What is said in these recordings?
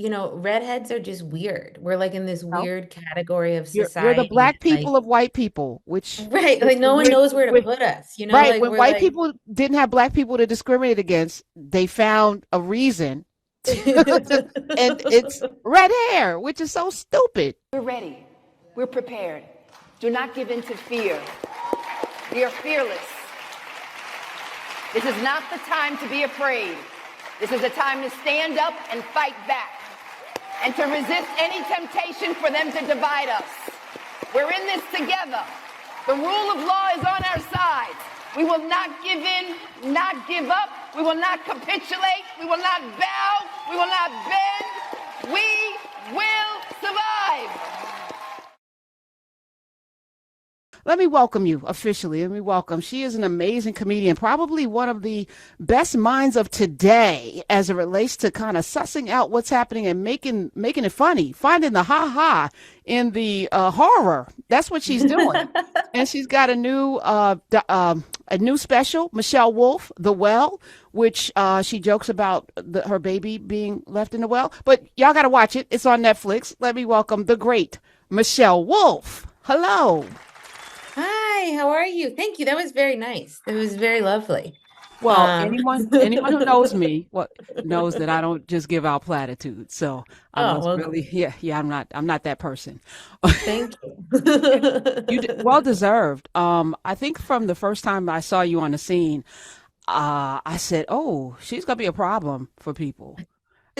redheads are just weird. We're like in this No, weird category of we're the society black that like, people of white people, right, like no one knows where to which put us, right like when we're white like people didn't have black people to discriminate against, they found a reason and it's red hair, which is so stupid. We're ready. We're prepared. Do not give in to fear. We are fearless. This is not the time to be afraid. This is a time to stand up and fight back and to resist any temptation for them to divide us. We're in this together. The rule of law is on our side. We will not give in, not give up. We will not capitulate. We will not bow. We will not bend. We will survive. Let me welcome you officially. Let me welcome. She is an amazing comedian, probably one of the best minds of today as it relates to kind of sussing out what's happening and making it funny, finding the ha ha in the horror. That's what she's doing. And she's got a new special, Michelle Wolf, The Well, which she jokes about her baby being left in the well. But y'all got to watch it. It's on Netflix. Let me welcome the great Michelle Wolf. Hello. Hi, how are you? Thank you. That was very nice. It was very lovely. Well, Um, anyone who knows me, knows that I don't just give out platitudes. So I oh, must well, really, yeah, I'm not that person. thank you. Well deserved. I think from the first time I saw you on the scene, I said, "Oh, she's gonna be a problem for people."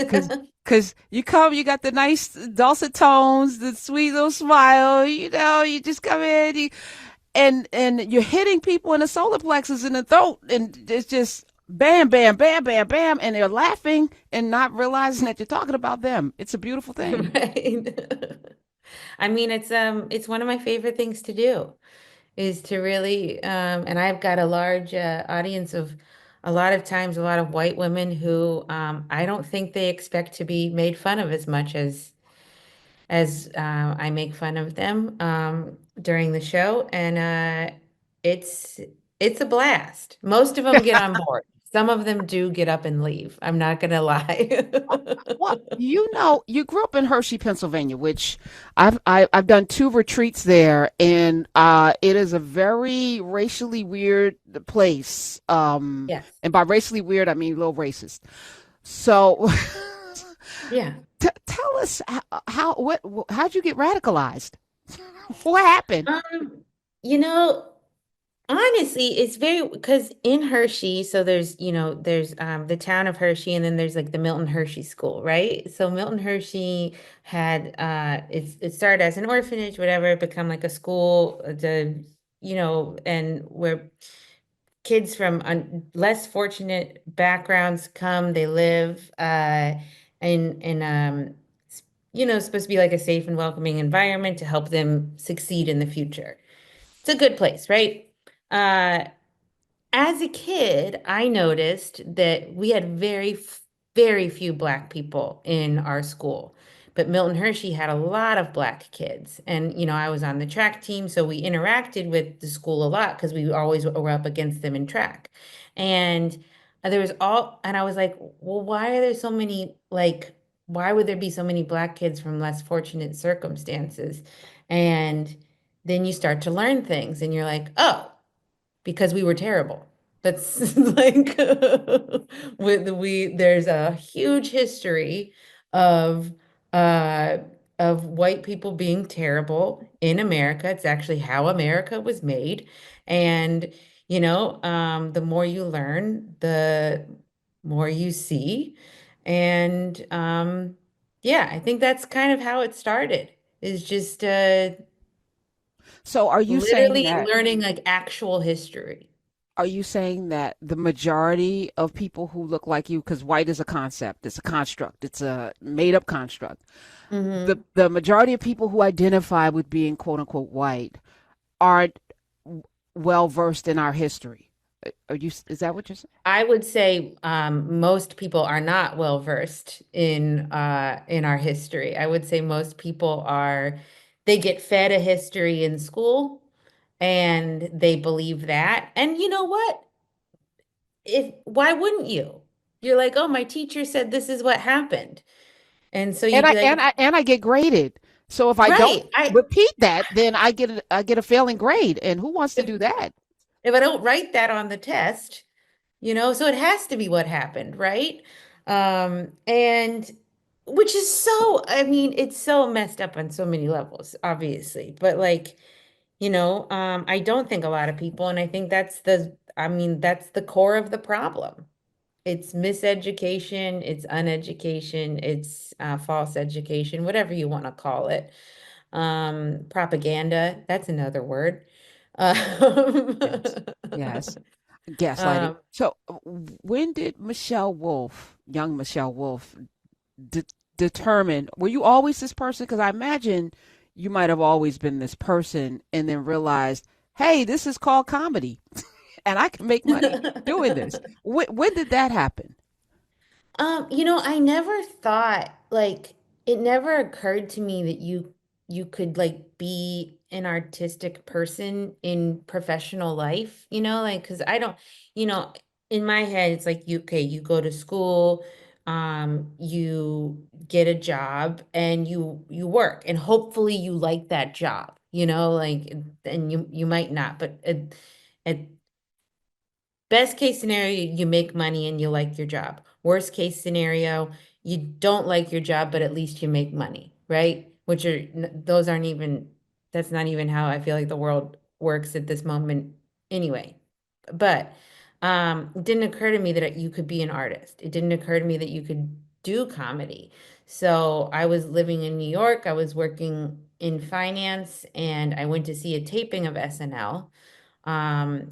Cause, cause you come, you got the nice dulcet tones, the sweet little smile. You just come in, and you're hitting people in the solar plexus in the throat, and it's just bam, bam, bam, bam, bam, and they're laughing and not realizing that you're talking about them. It's a beautiful thing. Right. I mean, it's one of my favorite things to do is to really and I've got a large audience of a lot of times a lot of white women who I don't think they expect to be made fun of as much as I make fun of them during the show, and it's it's a blast. Most of them get on board. Some of them do get up and leave. I'm not gonna lie. Well, you grew up in Hershey, Pennsylvania, which I've done two retreats there, and it is a very racially weird place. Yes. And by racially weird, I mean a little racist. So, Yeah. tell us how'd you get radicalized? What happened? Um, you know, Honestly, it's very because in Hershey, so there's the town of Hershey and then there's like the Milton Hershey School, right? So Milton Hershey had it started as an orphanage, whatever, it become like a school, and where kids from less fortunate backgrounds come, they live in supposed to be like a safe and welcoming environment to help them succeed in the future. It's a good place, right? Uh, as a kid, I noticed that we had very few Black people in our school. But Milton Hershey had a lot of Black kids. And, I was on the track team, so we interacted with the school a lot because we always were up against them in track. And and I was like, well, why are there so many, like, why would there be so many Black kids from less fortunate circumstances? And then you start to learn things and you're like, oh, because we were terrible. That's like there's a huge history of uh of white people being terrible in America. It's actually how America was made. And the more you learn, the more you see. And yeah, I think that's kind of how it started. Is just So, literally learning like actual history. are you saying that the majority of people who look like you, because white is a concept, it's a construct, it's a made up construct, Hmm. the majority of people who identify with being quote unquote white aren't well versed in our history? Is that what you're saying? I would say most people are not well versed in our history. I would say most people they get fed a history in school and they believe that. And you know what? If Why wouldn't you? You're like, oh, my teacher said this is what happened. And so you'd be like, And I get graded. So if I don't right, repeat that, then I get a failing grade. And who wants to if do that? if I don't write that on the test, so it has to be what happened, right? And which is so, I mean, it's so messed up on so many levels, obviously. But like, I don't think a lot of people, and I think I mean, that's the core of the problem. It's miseducation, it's uneducation, it's false education, whatever you want to call it. Propaganda, that's another word. Yes. Yes. Gaslighting. Um, So when did young Michelle Wolf, de- determine, were you always this person? Because I imagine you might have always been this person and then realized, hey, this is called comedy and I can make money doing this. When did that happen? I never thought like it never occurred to me that you could like be an artistic person in professional life, like because I don't, you know, in my head it's like you go to school, you get a job and you work and hopefully you like that job, like and you might not, but at best case scenario, you make money and you like your job. Worst case scenario, you don't like your job, but at least you make money, right? Those aren't even, that's not even how I feel like the world works at this moment anyway. But it didn't occur to me that you could be an artist. It didn't occur to me that you could do comedy. So I was living in New York, I was working in finance, and I went to see a taping of SNL,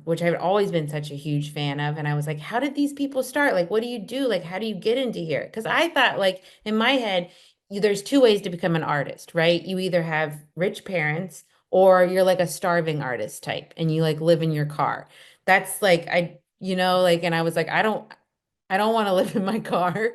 which I've always been such a huge fan of. And I was like, how did these people start? Like, what do you do? Like, how do you get into here? Because I thought, like, in my head, there's two ways to become an artist, right? You either have rich parents or you're like a starving artist type and you like live in your car. That's like, like, and I was like, I don't want to live in my car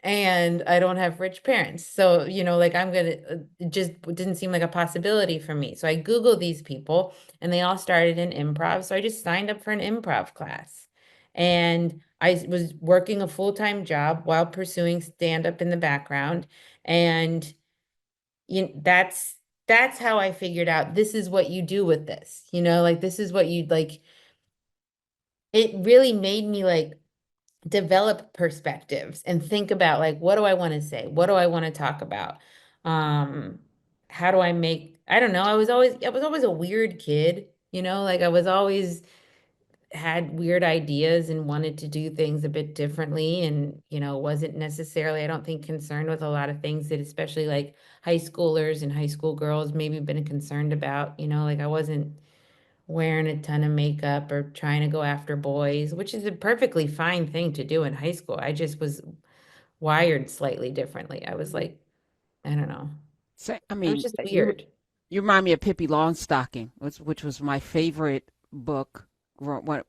and I don't have rich parents. So, like it just didn't seem like a possibility for me. So I Googled these people and they all started in improv. So I just signed up for an improv class. And I was working a full-time job while pursuing stand-up in the background. And that's how I figured out this is what you do with this. Like this is what you like. It really made me like develop perspectives and think about like what do I want to say? What do I want to talk about? Um, how do I make I don't know. I was always a weird kid, like I was always had weird ideas and wanted to do things a bit differently and, wasn't necessarily, I don't think, concerned with a lot of things that especially like high schoolers and high school girls maybe been concerned about, like I wasn't wearing a ton of makeup or trying to go after boys, which is a perfectly fine thing to do in high school. I just was wired slightly differently. I was like, I don't know. So, I I was mean, just weird. you remind me of Pippi Longstocking, which was my favorite book.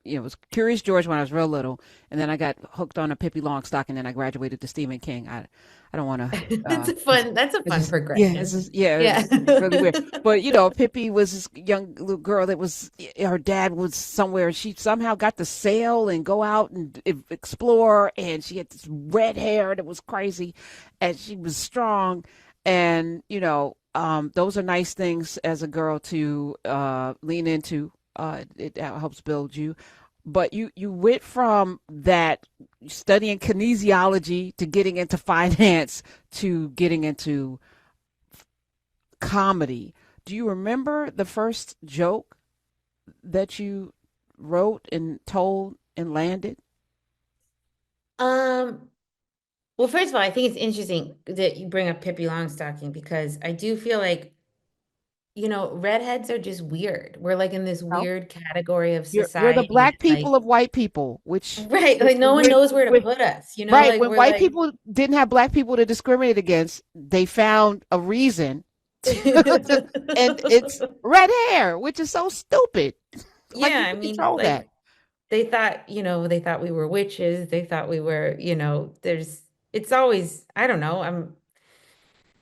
It was Curious George when I was real little, and then I got hooked on a Pippi Longstocking, and then I graduated to Stephen King. I don't want to. That's a fun progression. Yeah. It's really weird. But Pippi was this young little girl that was her dad was somewhere, and she somehow got to sail and go out and explore, and she had this red hair that was crazy, and she was strong, and those are nice things as a girl to lean into. It helps build you. But you went from that studying kinesiology to getting into finance to getting into comedy. Do you remember the first joke that you wrote and told and landed? Um, well, first of all, I think it's interesting that you bring up Pippi Longstocking because I do feel like, redheads are just weird. We're like in this No. weird category of We're the society black that like, people of white people, which right, like no one knows where to with put us, right, like when we're white like people didn't have black people to discriminate against, they found a reason and it's red hair, which is so stupid. Like you Yeah, I can mean, control like that. they thought we were witches. They thought we were, it's always, I don't know.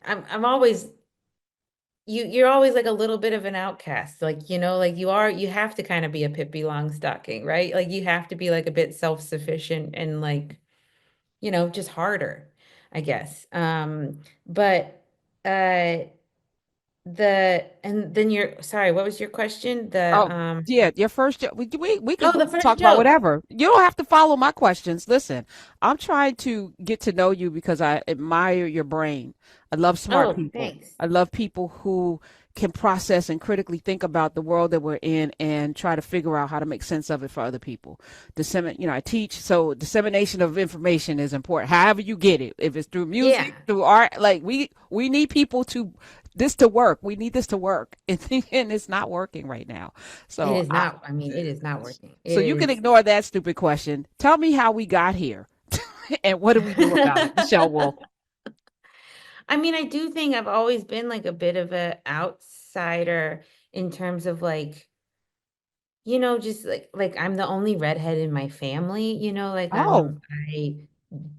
I'm always, you're always like a little bit of an outcast. Like, like you have to kind of be a Pippi Longstocking, right? Like you have to be like a bit self-sufficient and like, just harder. I guess. But uh and then your sorry, what was your question? Oh, yeah, your first joke. We Oh, could the first talk about joke. whatever. You don't have to follow my questions. Listen, I'm trying to get to know you because I admire your brain. I love smart Oh, people. thanks. I love people who can process and critically think about the world that we're in and try to figure out how to make sense of it for other people. I teach, so dissemination of information is important. However you get it, if it's through Yeah. music, through art, like we need people to this to work. We need this to work, and it's not working right now. It So is not, I mean, it is not working. It so you can is. ignore that stupid question. Tell me how we got here and what do we do about it? Michelle Wolf. I mean, I do think I've always been like a bit of a outsider in terms of like, just like I'm the only redhead in my family, like Oh,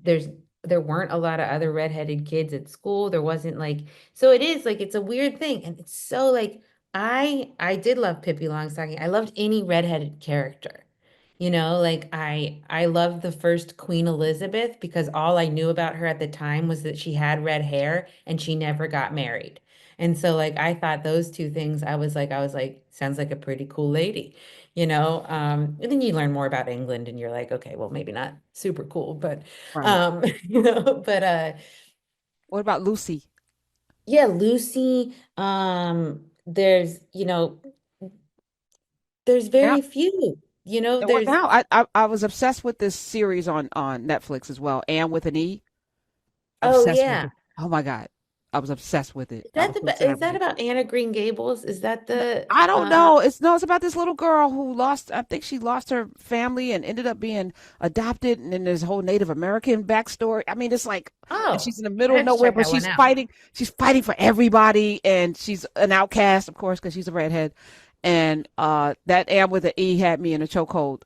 there's there weren't a lot of other redheaded kids at school. There wasn't like so it is like it's a weird thing. And it's so like I did love Pippi Longstocking. I loved any redheaded character. Like I loved the first Queen Elizabeth because all I knew about her at the time was that she had red hair and she never got married. And so like I thought those two things, I was like, sounds like a pretty cool lady, and then you learn more about England and you're like, okay, well, maybe not super cool, but right. What about Lucy? yeah, Lucy, there's Now, very few, well, there's now I was obsessed with this series on Netflix as well, and with an E. oh Obsessed with yeah. it. Oh my God, I was obsessed with it. Is I that was so sad is with that it. about Anna Green Gables? Is that the I don't know. It's no, it's about this little girl who lost. I think she lost her family and ended up being adopted. And then there's whole Native American backstory. I mean, it's like, and oh, she's in the I middle of have to nowhere, check but that one she's out. fighting. She's fighting for everybody, and she's an outcast, of course, because she's a redhead. And that Am with an E had me in a chokehold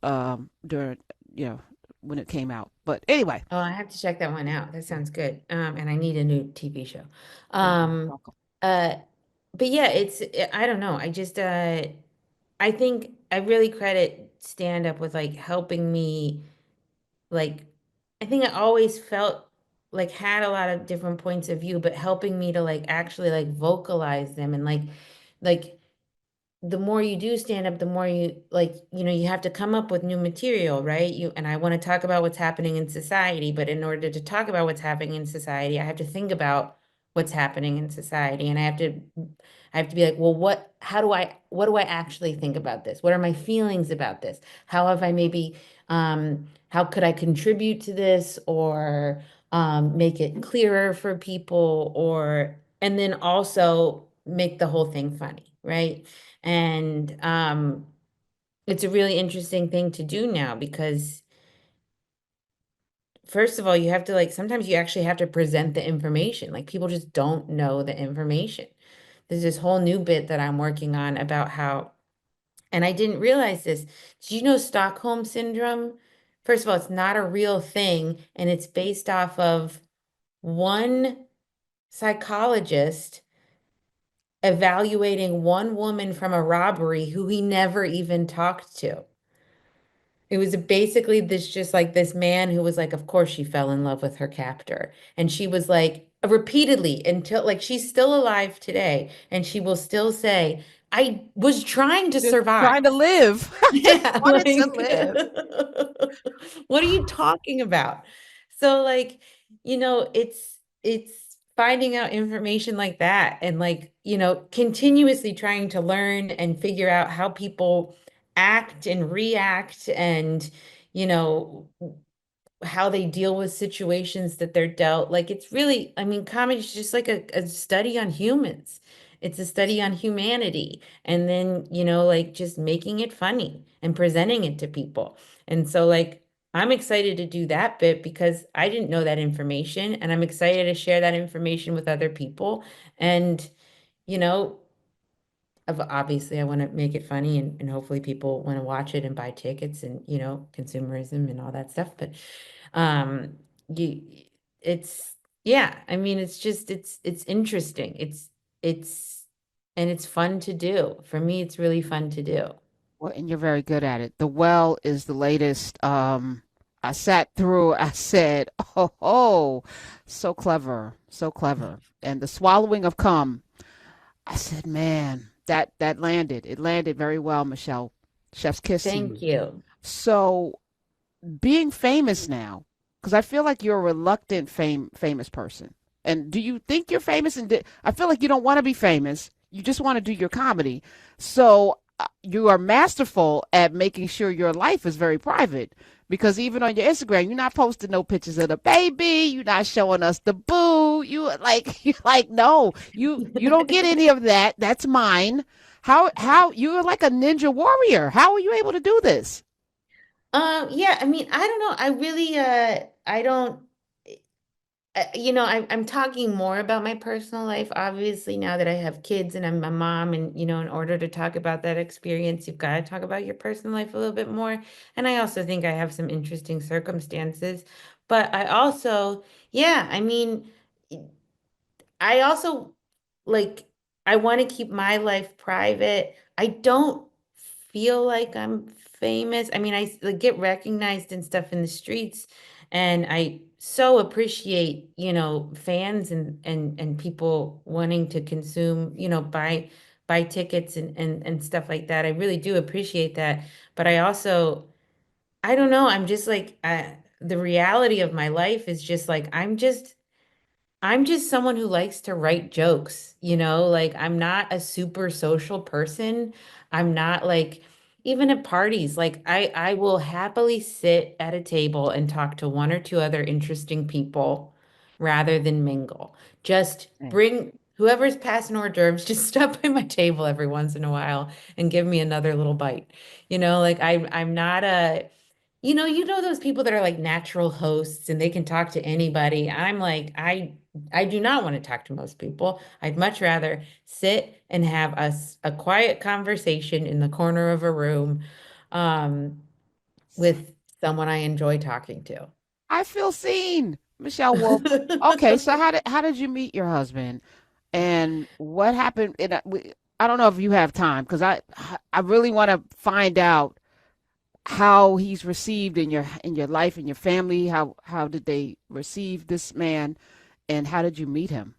during you know when it came out. But anyway, Oh, I have to check that one out. That sounds good. And I need a new TV show. you're Um, welcome. uh, but yeah, I don't know. I think I really credit stand up with like helping me like I think I always felt like had a lot of different points of view, but helping me to like actually like vocalize them and like the more you do stand up, the more you like, you have to come up with new material, right? And I want to talk about what's happening in society, but in order to talk about what's happening in society, I have to think about what's happening in society. And I have to be like, well, what do I actually think about this? What are my feelings about this? How have I maybe how could I contribute to this or make it clearer for people or and then also make the whole thing funny, right? And it's a really interesting thing to do now because first of all, you have to like sometimes you actually have to present the information. Like people just don't know the information. There's this whole new bit that I'm working on about how, and I didn't realize this. Did you know Stockholm syndrome? First of all, it's not a real thing, and it's based off of one psychologist evaluating one woman from a robbery who he never even talked to. It was basically this just like this man who was like, of course she fell in love with her captor. And she was like, repeatedly until like she's still alive today. And she will still say, I was trying to Just survive. trying to live. I just Yeah, wanted to like live. what are you talking about? So like, it's finding out information like that and like, continuously trying to learn and figure out how people act and react and, you know, how they deal with situations that they're dealt. Like it's really, I mean, comedy is just like a study on humans. It's a study on humanity. And then, like just making it funny and presenting it to people. And so like I'm excited to do that bit because I didn't know that information and I'm excited to share that information with other people. And, you know, obviously I want to make it funny and hopefully people want to watch it and buy tickets and, consumerism and all that stuff. But um you it's yeah, I mean it's just it's interesting. It's and it's fun to do. For me, it's really fun to do. Well, and you're very good at it. The Well is the latest. I sat through, I said, oh, so clever, so clever. And the swallowing of cum, I said, man, that landed. It landed very well, Michelle. Chef's kiss to Thank you. you. So being famous now, because I feel like you're a reluctant famous person. And do you think you're famous? And I feel like you don't want to be famous. You just want to do your comedy. So you are masterful at making sure your life is very private. Because even on your Instagram, you're not posting no pictures of the baby. You're not showing us the boo. You like you like no. You don't get any of that. That's mine. How you're like a ninja warrior. How are you able to do this? Yeah, I mean, I don't know. I really, I don't, I'm talking more about my personal life, obviously, now that I have kids and I'm a mom. And, in order to talk about that experience, you've got to talk about your personal life a little bit more. And I also think I have some interesting circumstances. But I also, yeah, I mean, I also like I want to keep my life private. I don't feel like I'm famous. I mean, I like get recognized and stuff in the streets, and I so appreciate, fans and people wanting to consume, buy tickets and stuff like that. I really do appreciate that. But I don't know, I'm just like the reality of my life is just like I'm just someone who likes to write jokes, like I'm not a super social person. I'm not like even at parties, like I will happily sit at a table and talk to one or two other interesting people rather than mingle. Just bring whoever's passing hors d'oeuvres, just stop by my table every once in a while and give me another little bite. Like I'm not a those people that are like natural hosts and they can talk to anybody. I'm like, I do not want to talk to most people. I'd much rather sit and have a quiet conversation in the corner of a room um, with someone I enjoy talking to. I feel seen, Michelle Wolf. Okay, so how did you meet your husband, and what happened? And I don't know if you have time because I really want to find out how he's received in your life and your family. How did they receive this man, and how did you meet him?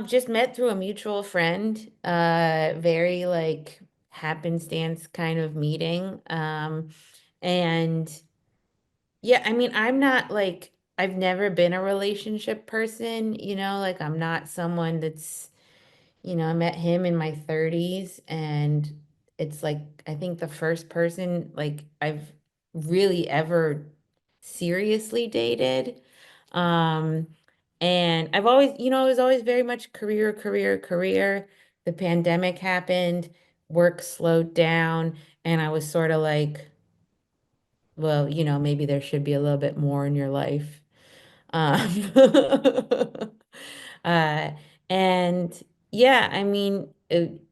Just met through a mutual friend, very like happenstance kind of meeting. And yeah, I mean, I'm not like, I've never been a relationship person, like I'm not someone that's, I met him in my 30s and it's like, I think the first person like I've really ever seriously dated. Um, and I've always, it was always very much career, career, career. The pandemic happened, work slowed down, and I was sort of like, well, maybe there should be a little bit more in your life. Um, uh, and yeah, I mean,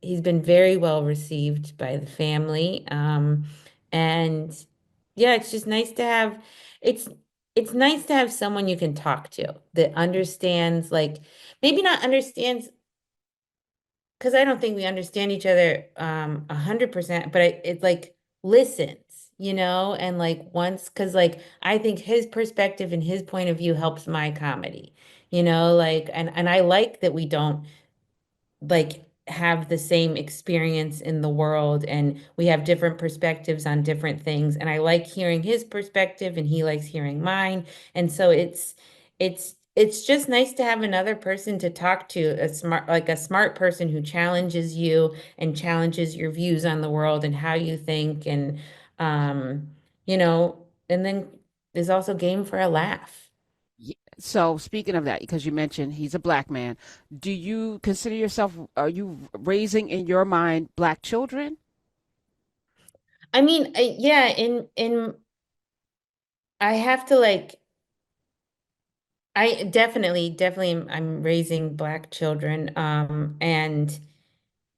he's been very well received by the family. And yeah, it's just nice to have, it's, it's nice to have someone you can talk to that understands, like, maybe not understands because I don't think we understand each other 100%, but it like listens, and like once because like I think his perspective and his point of view helps my comedy, like and I like that we don't like have the same experience in the world and we have different perspectives on different things and I like hearing his perspective and he likes hearing mine and so it's just nice to have another person to talk to a smart person who challenges you and challenges your views on the world and how you think um you know and then there's also game for a laugh. So speaking of that, because you mentioned he's a black man, do you consider yourself? Are you raising in your mind black children? I mean, yeah, in I have to like I definitely I'm raising black children. And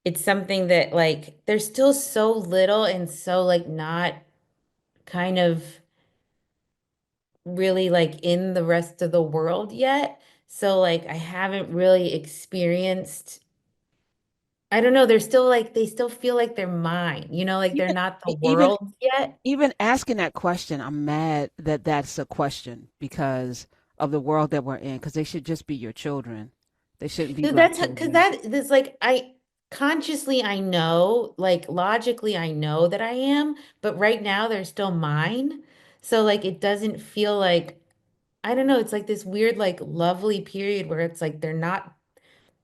it's something that like there's still so little and so like not kind of really like in the rest of the world yet. So like I haven't really experienced I don't know, they're still like they still feel like they're mine, like they're Even not the even world yet. even asking that question, I'm mad that that's a question because of the world that we're in. Because they should just be your children. They shouldn't be black That's because children. that's like I consciously I know, like logically I know that I am, but right now they're still mine. So like it doesn't feel like I don't know, it's like this weird like lovely period where it's like they're not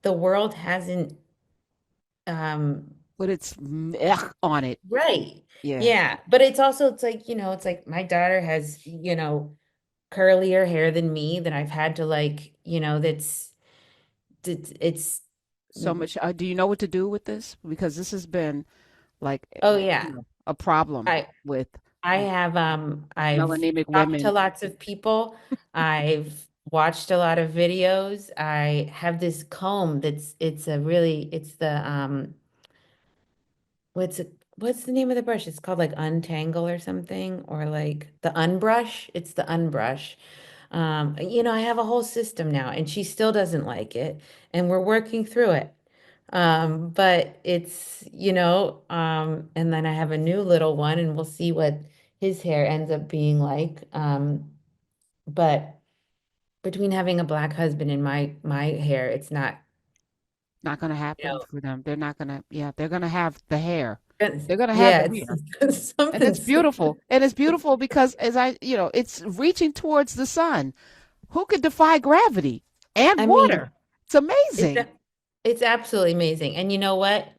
the world hasn't um But it's meh on it. right. Yeah. Yeah, but it's also it's like, it's like my daughter has, curlier hair than me that I've had to like, it's So much. Do you know what to do with this? Because this has been like, oh yeah. a problem I with I have I've melanemic talked to women. lots of people. I've watched a lot of videos. I have this comb it's the what's it what's the name of the brush? It's called like Untangle or something or like the Unbrush. It's the Unbrush. I have a whole system now and she still doesn't like it and we're working through it. But and then I have a new little one and we'll see what his hair ends up being like. But between having a black husband and my hair, it's not, Not going to you happen know, for them. They're not going to, yeah, they're going to have the hair. it's- They're going to have yeah, the hair. it's And it's something's, beautiful. And it's beautiful because it's reaching towards the sun. Who could defy gravity and I mean, water? It's it's amazing. It's absolutely amazing. And you know what?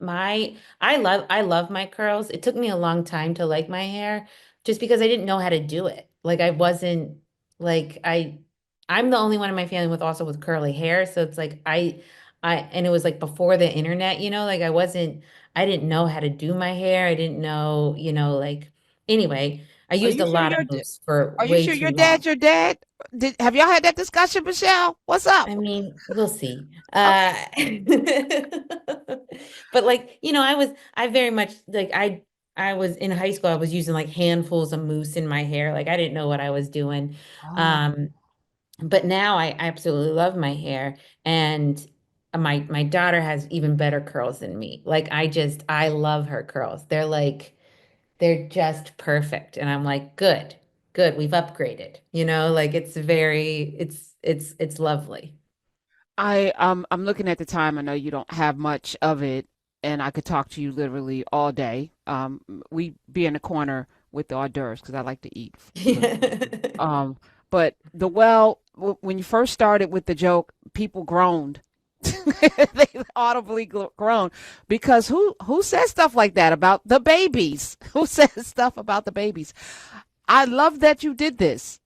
I love my curls. It took me a long time to like my hair just because I didn't know how to do it. Like I wasn't like I'm the only one in my family with curly hair, so it's like I and it was like before the internet, like I didn't know how to do my hair. I didn't know, like anyway, I Are used you a sure lot of moves for are you way sure too your long. dad's your dad? Have y'all had that discussion, Michelle? What's up? I mean, we'll see. Okay. But like, I very much like I was in high school, I was using like handfuls of mousse in my hair. Like I didn't know what I was doing. Oh, Um, but now I absolutely love my hair and my daughter has even better curls than me. Like I love her curls. They're just perfect. And I'm like, good, good, we've upgraded. Like it's lovely. I'm looking at the time. I know you don't have much of it, and I could talk to you literally all day. We be in the corner with the hors d'oeuvres because I like to eat good food. Um, but when you first started with the joke, people groaned. They audibly groaned because who says stuff like that about the babies? Who says stuff about the babies? I love that you did this.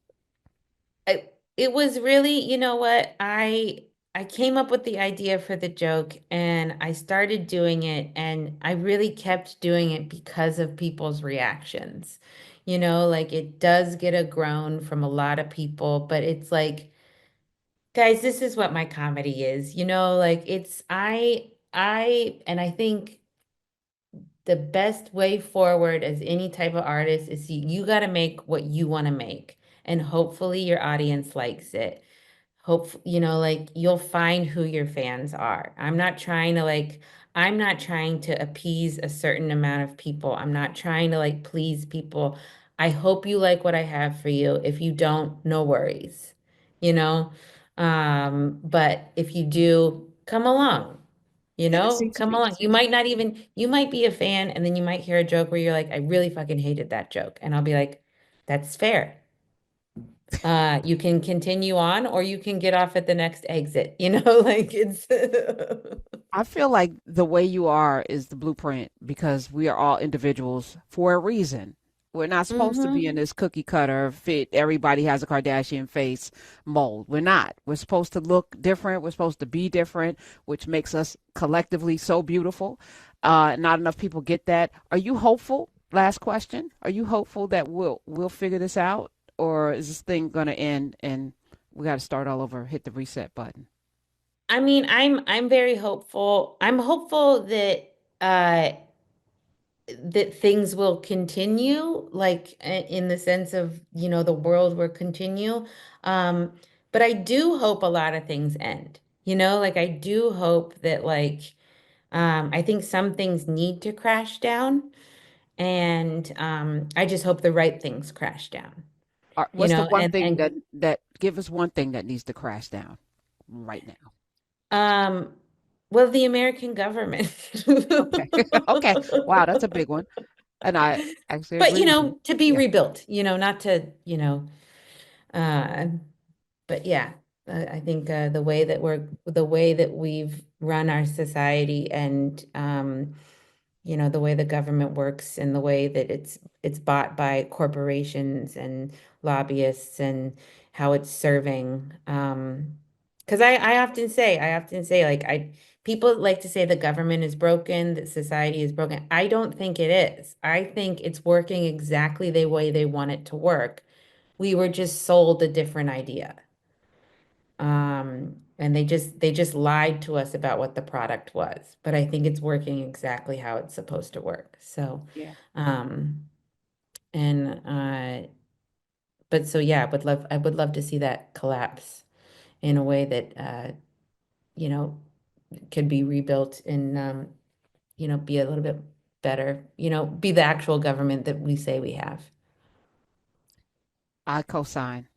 It was really, you know what? I came up with the idea for the joke and I started doing it and I really kept doing it because of people's reactions. Like it does get a groan from a lot of people, but it's like, guys, this is what my comedy is. Like it's and I think the best way forward as any type of artist is you got to make what you want to make and hopefully your audience likes it. Like you'll find who your fans are. I'm not trying to appease a certain amount of people. I'm not trying to like please people. I hope you like what I have for you. If you don't, no worries, you know? But if you do, come along, And it seems to come be. along. You might be a fan and then you might hear a joke where you're like, I really fucking hated that joke. And I'll be like, that's fair. You can continue on or you can get off at the next exit, like it's I feel like the way you are is the blueprint because we are all individuals for a reason. We're not supposed to be in hmm this cookie cutter fit. Everybody has a Kardashian face mold. We're not. We're supposed to look different. We're supposed to be different, which makes us collectively so beautiful. Not enough people get that. Are you hopeful? Last question. Are you hopeful that we'll figure this out, or is this thing gonna end and we got to start all over? Hit the reset button. I mean, I'm very hopeful. I'm hopeful uh that things will continue, like in the sense of, the world will continue. Um, but I do hope a lot of things end, like I do hope that like I think some things need to crash down, and I just hope the right things crash down, What's the one thing and that give us one thing that needs to crash down right now? um, well, the American government. Okay. Okay. Wow, that's a big one. And I actually But, agree with you. to be Yeah. rebuilt, not to, uh, but yeah, I think the way that we've run our society, and the way the government works, and the way that it's bought by corporations and lobbyists, and how it's serving. Because I often say, like, people like to say the government is broken, that society is broken. I don't think it is. I think it's working exactly the way they want it to work. We were just sold a different idea. And they just lied to us about what the product was. But I think it's working exactly how it's supposed to work. So, Yeah. um, and but so yeah, I would love to see that collapse in a way that you know, could be rebuilt, and be a little bit better, be the actual government that we say we have. I co-sign.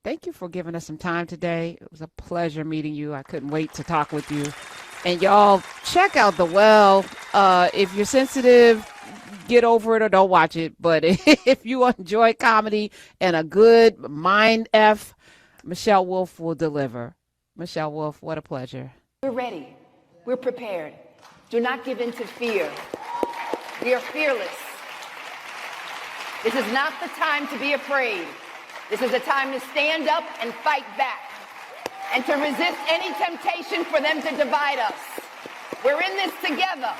Thank you for giving us some time today. It was a pleasure meeting you. I couldn't wait to talk with you. And y'all check out The Well. If you're sensitive, get over it or don't watch it. But if you enjoy comedy and a good mind F, Michelle Wolf will deliver. Michelle Wolf, what a pleasure. We're ready. We're prepared. Do not give in to fear. We are fearless. This is not the time to be afraid. This is a time to stand up and fight back, and to resist any temptation for them to divide us. We're in this together.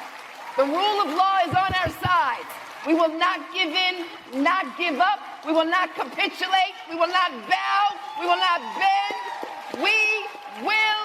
The rule of law is on our side. We will not give in, not give up. We will not capitulate. We will not bow. We will not bend. We will